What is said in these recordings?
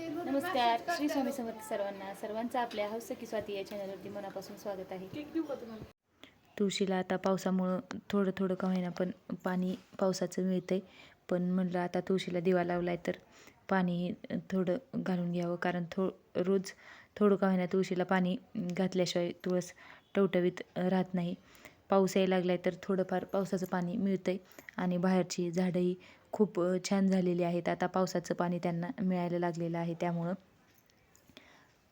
नमस्कार, श्री स्वामी समर्थ सर्वांना. सर्वांचं आपल्या हौस की स्वाती या चॅनलवरती मनापासून स्वागत आहे. तुळशीला आता पावसामुळं थोडं थोडं का होईना पण पाणी पावसाचं मिळतंय. पण म्हणलं आता तुळशीला दिवा लावलाय तर पाणी थोडं घालून घ्यावं, कारण रोज थोडं का होईना तुळशीला पाणी घातल्याशिवाय तुळस टवटवीत राहत नाही. पाऊस यायला लागलाय तर थोडंफार पावसाचं पाणी मिळतंय आणि बाहेरची झाडंही खूप छान झालेली आहेत. आता पावसाचं पाणी त्यांना मिळायला लागलेलं आहे, त्यामुळं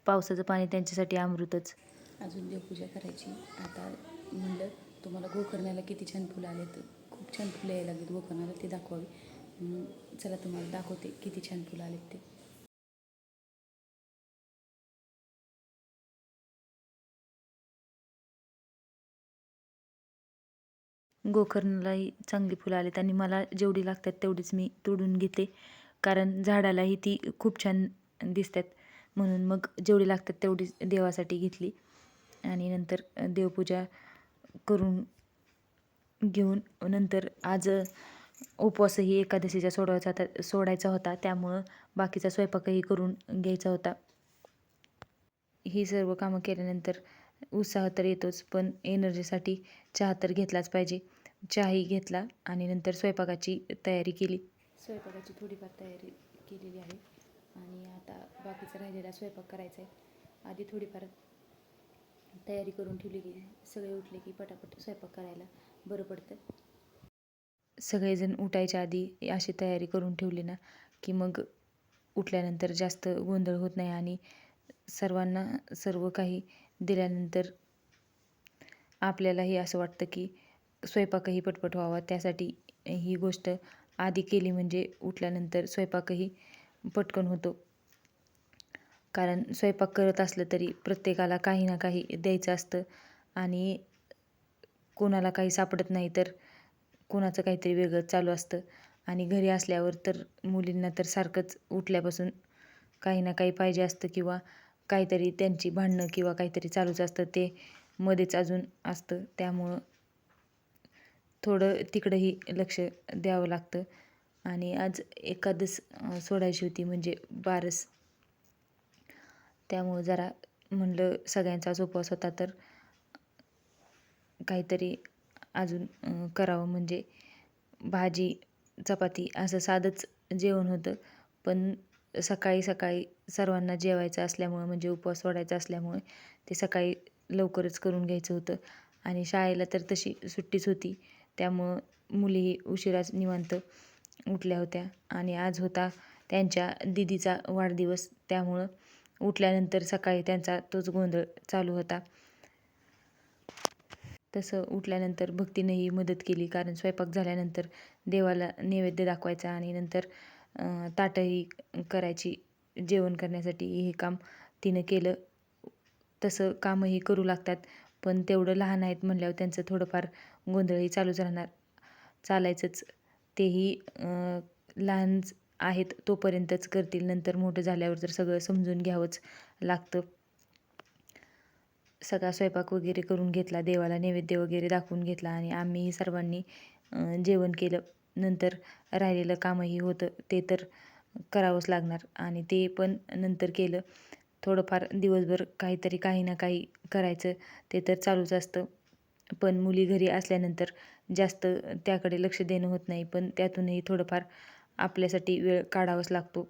पावसाचं पाणी त्यांच्यासाठी अमृतच. अजून देवपूजा करायची. आता म्हणलं तुम्हाला गोकर्णाला किती छान फुलं आलेत, खूप छान फुलं यायला लागलीत गोकर्णाला, ते दाखवावी. चला तुम्हाला दाखवते किती छान फुलं आलेत ते. गोकर्णालाही चांगली फुलं आलीत आणि मला जेवढी लागतात तेवढीच मी तोडून घेते, कारण झाडालाही ती खूप छान दिसतात. म्हणून मग जेवढी लागतात तेवढीच देवासाठी घेतली आणि नंतर देवपूजा करून घेऊन नंतर आज उपवासही एकादशीचा सोडायचा होता, त्यामुळं बाकीचा स्वयंपाकही करून घ्यायचा होता. ही सर्व कामं केल्यानंतर उत्साह तर येतोच, पण एनर्जीसाठी चहा तर घेतलाच पाहिजे. चहाही घेतला आणि नंतर स्वयंपाकाची तयारी केली. स्वयंपाकाची थोडीफार तयारी केलेली आहे आणि आता बाकीचा राहिलेला स्वयंपाक करायचा आहे. आधी थोडीफार तयारी करून ठेवली की सगळे उठले की पटापट स्वयंपाक करायला बरं पडतं. सगळेजण उठायच्या आधी अशी तयारी करून ठेवली ना की मग उठल्यानंतर जास्त गोंधळ होत नाही आणि सर्वांना सर्व काही दिल्यानंतर आपल्यालाही असं वाटतं की स्वयंपाकही पटपट व्हावा. त्यासाठी ही गोष्ट आधी केली म्हणजे उठल्यानंतर स्वयंपाकही पटकन होतो. कारण स्वयंपाक करत असलं तरी प्रत्येकाला काही ना काही द्यायचं असतं आणि कोणाला काही सापडत नाही तर कोणाचं काहीतरी वेगळं चालू असतं. आणि घरी असल्यावर तर मुलींना तर सारखंच उठल्यापासून काही ना काही पाहिजे असतं किंवा काहीतरी त्यांची भांडणं किंवा काहीतरी चालूच असतं, ते मध्येच अजून असतं. त्यामुळं थोडं तिकडंही लक्ष द्यावं लागतं. आणि आज एकादस सोडायची होती म्हणजे बारस, त्यामुळं जरा म्हणलं सगळ्यांचाच उपवास होता तर काहीतरी अजून करावं. म्हणजे भाजी चपाती असं साधंच जेवण होतं, पण सकाळी सकाळी सर्वांना जेवायचं असल्यामुळं म्हणजे उपवास सोडायचा असल्यामुळे ते सकाळी लवकरच करून घ्यायचं होतं. आणि शाळेला तर तशी सुट्टीच होती, त्यामुळं मुलीही उशिराच निवांत उठल्या होत्या. आणि आज होता त्यांच्या दीदीचा वाढदिवस, त्यामुळं उठल्यानंतर सकाळी त्यांचा तोच गोंधळ चालू होता. तसं उठल्यानंतर भक्तीनेही मदत केली, कारण स्वयंपाक झाल्यानंतर देवाला नैवेद्य दाखवायचा आणि नंतर ताटंही करायची जेवण करण्यासाठी. हे काम तिनं केलं. तसं कामही करू लागतात, पण तेवढं लहान आहेत म्हणल्यावर त्यांचं थोडंफार गोंधळही चालूच राहणार, चालायचंच. तेही लहान आहेत तोपर्यंतच करतील, नंतर मोठं झाल्यावर तर सगळं समजून घ्यावंच लागतं. सगळा स्वयंपाक वगैरे करून घेतला, देवाला नैवेद्य वगैरे दाखवून घेतला आणि आम्हीही सर्वांनी जेवण केलं. नंतर राहिलेलं कामही होतं ते तर करावंच लागणार आणि ते पण नंतर केलं. थोडंफार दिवसभर काहीतरी काही ना काही करायचं ते तर चालूच असतं, पण मुली घरी असल्यानंतर जास्त त्याकडे लक्ष देणं होत नाही, पण त्यातूनही थोडंफार आपल्यासाठी वेळ काढावाच लागतो.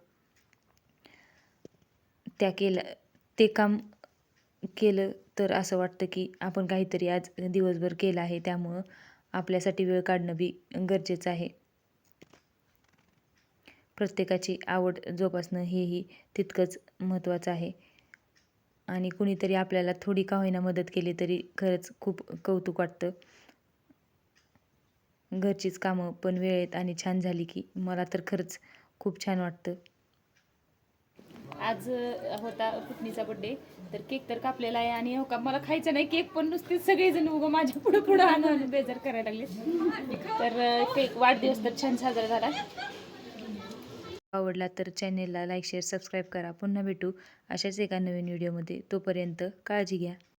ते काम केलं तर असं वाटतं की आपण काहीतरी आज दिवसभर केलं आहे, त्यामुळं आपल्यासाठी वेळ काढणं बी गरजेचं आहे. प्रत्येकाची आवड जोपासणं हेही तितकंच महत्त्वाचं आहे. आणि कुणीतरी आपल्याला थोडी का होईना मदत केली तरी खरंच खूप कौतुक वाटतं. घरचीच कामं पण वेळेत आणि छान झाली की मला तर खरंच खूप छान वाटतं. आज होता पुतणीचा बड्डे, तर केक तर कापलेला आहे आणि हो का मला खायचं नाही केक, पण नुसते सगळेजण उगं माझ्या पुढं पुढं आणून बेजार करायला लागले. तर केक वाढदिवस तर छान साजरा झाला. आवडला तर चॅनेलला लाईक शेअर सबस्क्राईब करा. पुन्हा भेटू अशाच एका नवीन व्हिडिओमध्ये. तोपर्यंत काळजी घ्या.